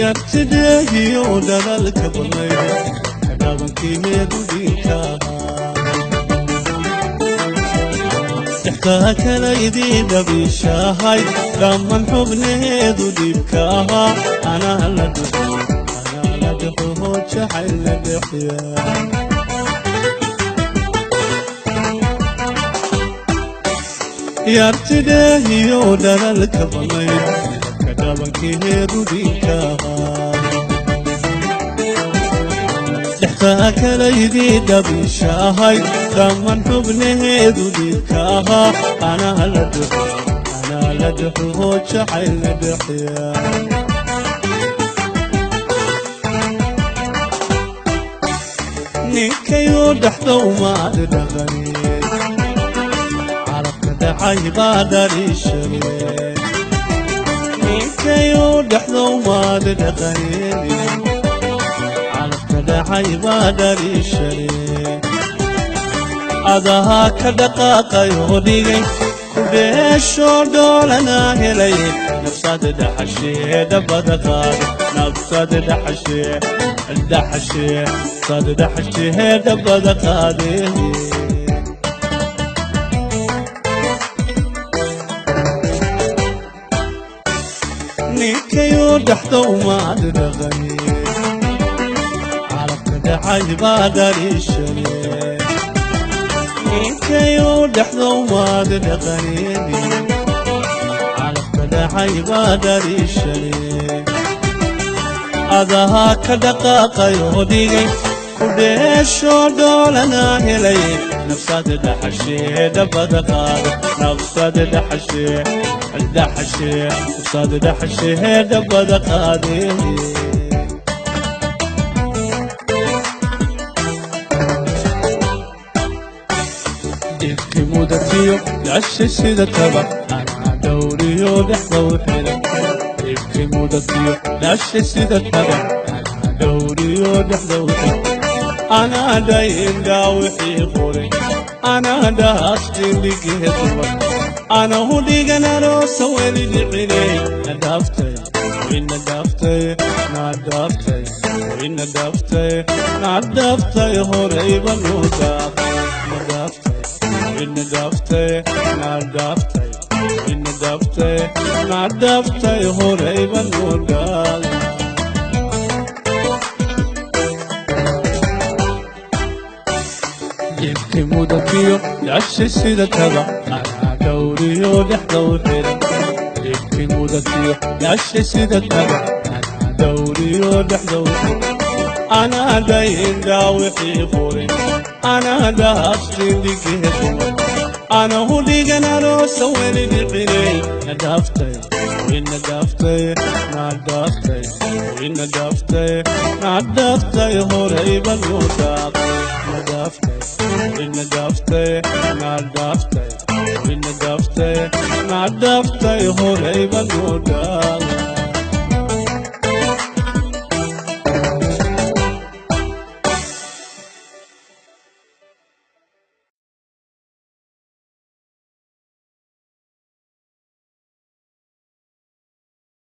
yartidee oo dadaalka badnayd dhaqankiimeedu dhiinkaha ixtaa kala idiin dhabiishahay dhammaan xubnaheedu dhiibkaaha anaa la dhaxo jacayl la dhexyaa yartidee oo dadaalka badnayd dhaqankiimeedu dhiinkaha ixtaa kala idiin dhabiishahay dhammaan xubnaheedu dhiibkaaha anaa la dhaxo jacayl la dhexyaa ninkayoo dhaxdow maad dhaqaneed carabka dhacay baa dhaliishaye ninkayoo dhaxdow maad dhaqaneed carabka dhacay baa dhaliishaye adahaa ka dhaqaaqayoo dhigay ku dheeshoo dhoolana helay nafsaad dhaxashee dhabbada qaada nafsaad dhaxashee sad dhaxashee dhabbada qaadee ninkayoo dhaxdow maad dhaqaneed carabka dhacay baa dhaliishaye ninkayoo dhaxdow maad dhaqaneed carabka dhacay baa dhaliishaye adahaa ka dhaqaaqayoo dhigay ku dheeshoo dhoolana helay nafsaad dhaxashee dhabbada qaada nafsaad dhaxashee dhabbada qaadee dhibki mudatiyo dhashay sida taba anaa dhowriyo dhexdow xiran dhibki mudatiyo dhashay sida taba anaa dhowriyo dhexdow xiran anaa dhayindhaa wixii qoray anaa dhaasdhindhigeeduwa anahu dhigan aroosa weli dhicinay nadhaaftay nadhaaftay horayba noo nadhaaftay horayba noo dhaaqay dhibki mudatiyo dhashay sida taba anaa dhowriyo dhexdow xiran dhibki mudatiyo dhashay sida taba anaa dhowriyo dhexdow xiran anaa dhayindhaa wixii qoray anaa dhaasdhindhigeeduwa anahu dhigan aroosa weli dhicinay nadhaaftay horayba noo dhaaqay nadhaaftay horayba noo dhaaqay